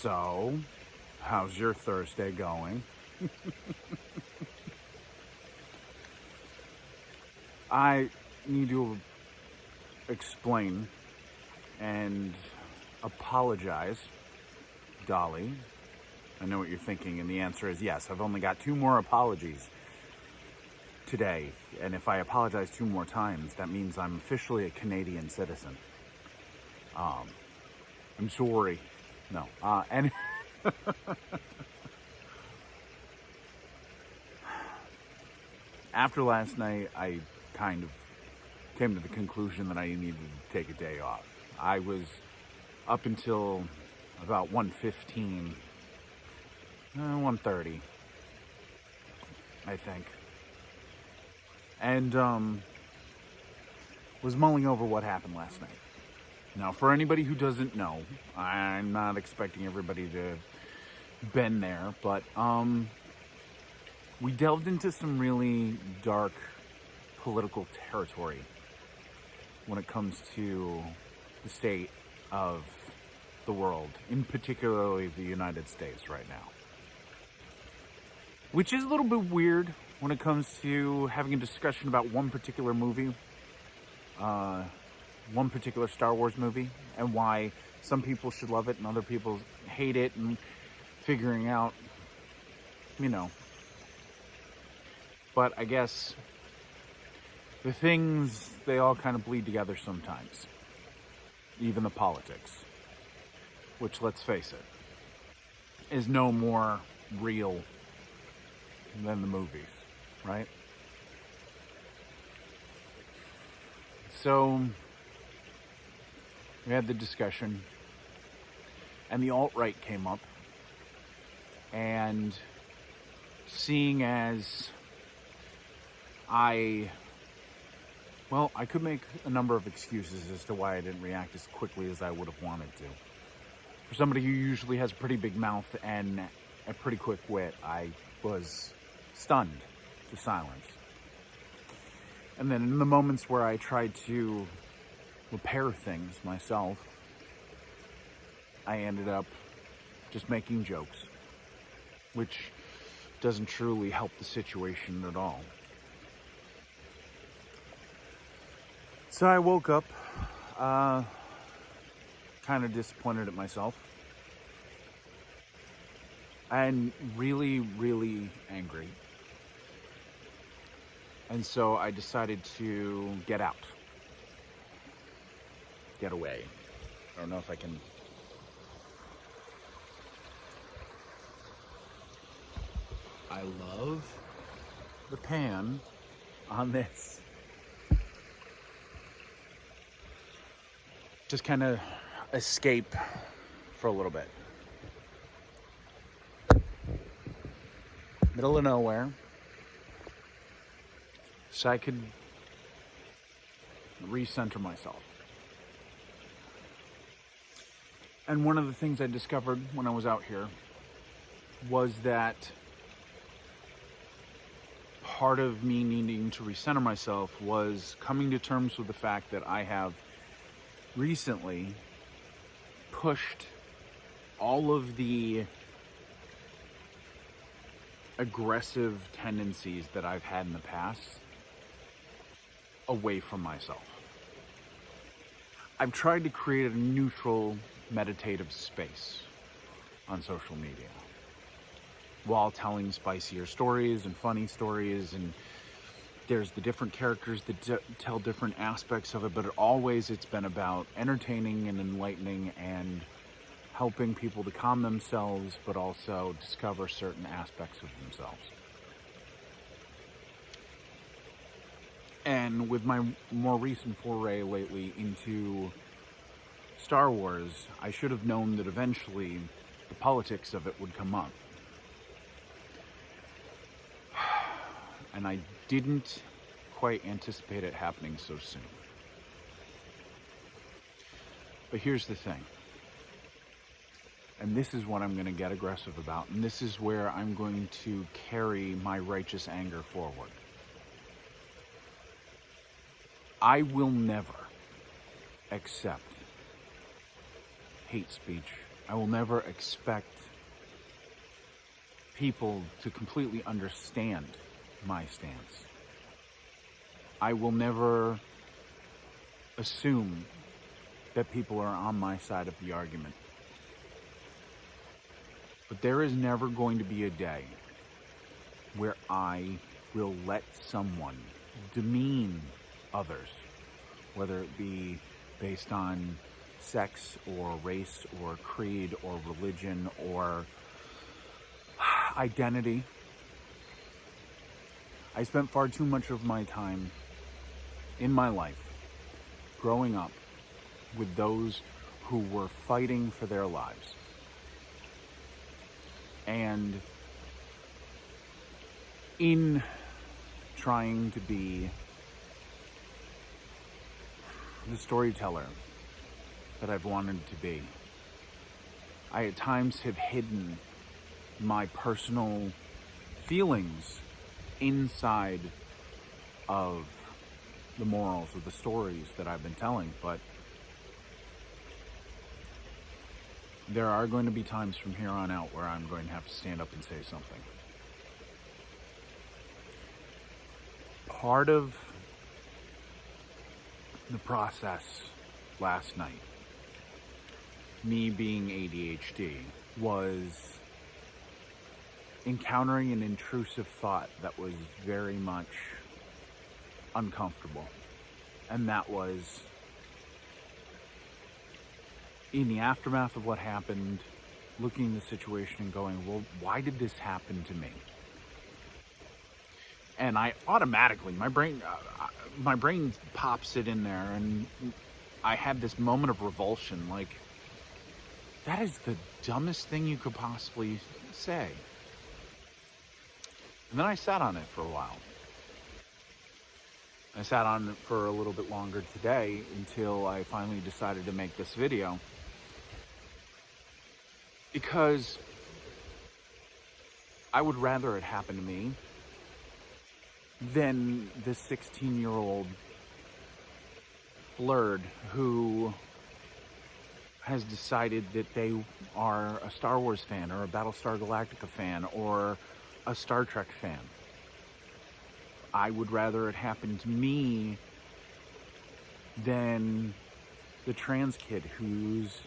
So, how's your Thursday going? I need to explain and apologize, Dolly. I know what you're thinking, and the answer is yes. I've only got 2 more apologies today, and if I apologize 2 more times, that means I'm officially a Canadian citizen. I'm sorry. No. And after last night, I kind of came to the conclusion that I needed to take a day off. I was up until about 1:15, 1:30, I think, and was mulling over what happened last night. Now, for anybody who doesn't know, I'm not expecting everybody to been there, but we delved into some really dark political territory when it comes to the state of the world, in particularly the United States right now. Which is a little bit weird when it comes to having a discussion about one particular movie, one particular Star Wars movie, and why some people should love it and other people hate it, and figuring out, But I guess the things, they all kind of bleed together sometimes. Even the politics. Which, let's face it, is no more real than the movies, right? So, we had the discussion, and the alt-right came up, and seeing as I could make a number of excuses as to why I didn't react as quickly as I would have wanted to. For somebody who usually has a pretty big mouth and a pretty quick wit, I was stunned to silence. And then in the moments where I tried to repair things myself, I ended up just making jokes, which doesn't truly help the situation at all. So I woke up kind of disappointed at myself and really, really angry. And so I decided to get out. Get away. I don't know if I can. I love the pan on this. Just kind of escape for a little bit. Middle of nowhere. So I could recenter myself. And one of the things I discovered when I was out here was that part of me needing to recenter myself was coming to terms with the fact that I have recently pushed all of the aggressive tendencies that I've had in the past away from myself. I've tried to create a neutral, meditative space on social media while telling spicier stories and funny stories, and there's the different characters that tell different aspects of it, but it's been about entertaining and enlightening and helping people to calm themselves, but also discover certain aspects of themselves. And with my more recent foray lately into Star Wars, I should have known that eventually the politics of it would come up. And I didn't quite anticipate it happening so soon. But here's the thing. And this is what I'm going to get aggressive about. And this is where I'm going to carry my righteous anger forward. I will never accept hate speech I will never expect people to completely understand my stance. I will never assume that people are on my side of the argument. But there is never going to be a day where I will let someone demean others, whether it be based on sex or race or creed or religion or identity. I spent far too much of my time in my life growing up with those who were fighting for their lives. And in trying to be the storyteller that I've wanted to be, I at times have hidden my personal feelings inside of the morals of the stories that I've been telling, but there are going to be times from here on out where I'm going to have to stand up and say something. Part of the process last night, me being ADHD, was encountering an intrusive thought that was very much uncomfortable. And that was, in the aftermath of what happened, looking at the situation and going, well, why did this happen to me? And I automatically, my brain pops it in there, and I had this moment of revulsion, like, that is the dumbest thing you could possibly say. And then I sat on it for a while. I sat on it for a little bit longer today until I finally decided to make this video. Because I would rather it happen to me than this 16-year-old blurred who has decided that they are a Star Wars fan or a Battlestar Galactica fan or a Star Trek fan. I would rather it happen to me than the trans kid who's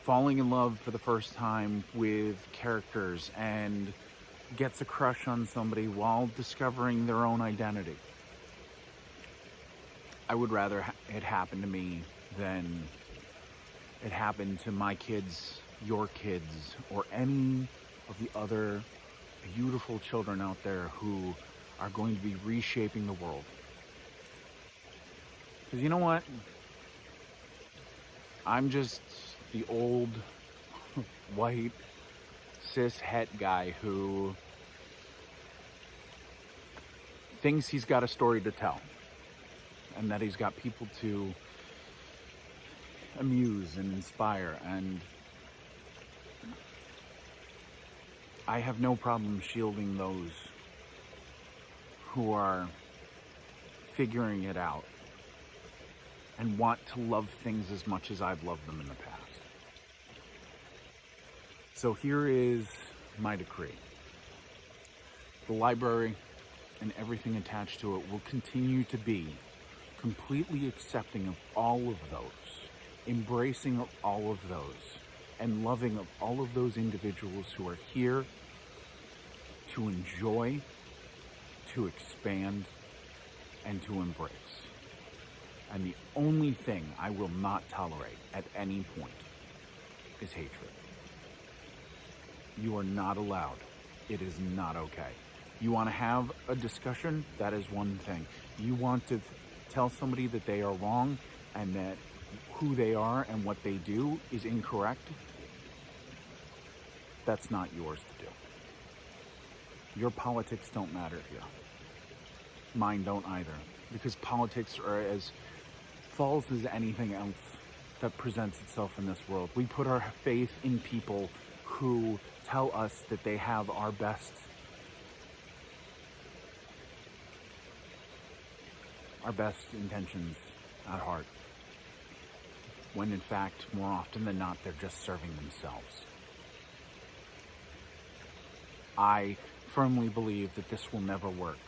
falling in love for the first time with characters and gets a crush on somebody while discovering their own identity. I would rather it happen to me than it happened to my kids, your kids, or any of the other beautiful children out there who are going to be reshaping the world. Because you know what? I'm just the old white cis het guy who thinks he's got a story to tell and that he's got people to amuse and inspire, and I have no problem shielding those who are figuring it out and want to love things as much as I've loved them in the past. So here is my decree. The library and everything attached to it will continue to be completely accepting of all of those, embracing of all of those, and loving of all of those individuals who are here to enjoy, to expand, and to embrace. And the only thing I will not tolerate at any point is hatred. You are not allowed. It is not okay. You want to have a discussion? That is one thing. You want to tell somebody that they are wrong and that who they are and what they do is incorrect? That's not yours to do. Your politics don't matter here. Mine don't either. Because politics are as false as anything else that presents itself in this world. We put our faith in people who tell us that they have our best intentions at heart. when in fact, more often than not, they're just serving themselves. I firmly believe that this will never work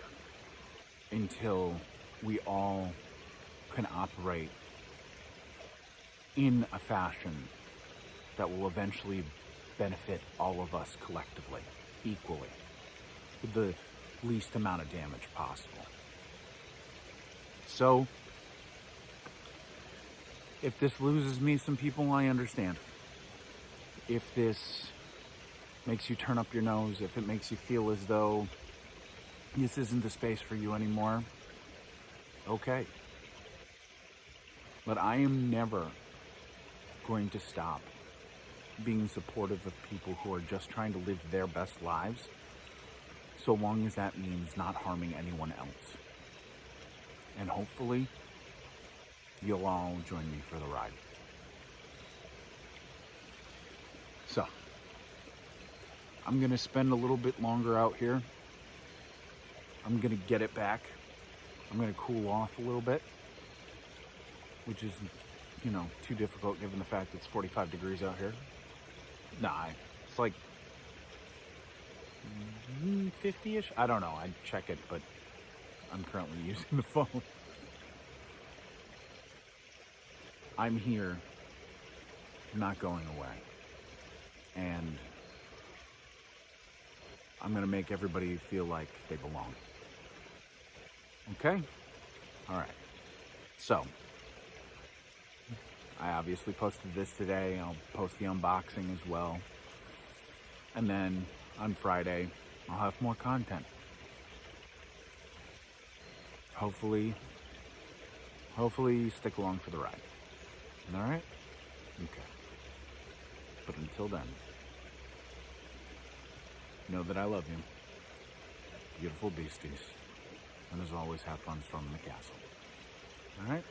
until we all can operate in a fashion that will eventually benefit all of us collectively, equally, with the least amount of damage possible. So, if this loses me some people, I understand. If this makes you turn up your nose, if it makes you feel as though this isn't the space for you anymore, okay. But I am never going to stop being supportive of people who are just trying to live their best lives, so long as that means not harming anyone else. And hopefully, you'll all join me for the ride. So, I'm going to spend a little bit longer out here. I'm going to get it back. I'm going to cool off a little bit, which is, too difficult given the fact it's 45 degrees out here. Nah, it's like 50-ish? I don't know. I'd check it, but I'm currently using the phone. I'm here, not going away. And I'm going to make everybody feel like they belong. Okay? All right. So, I obviously posted this today. I'll post the unboxing as well. And then on Friday, I'll have more content. Hopefully you stick along for the ride. All right? Okay. But until then, know that I love you, beautiful beasties. And as always, have fun storming the castle. All right?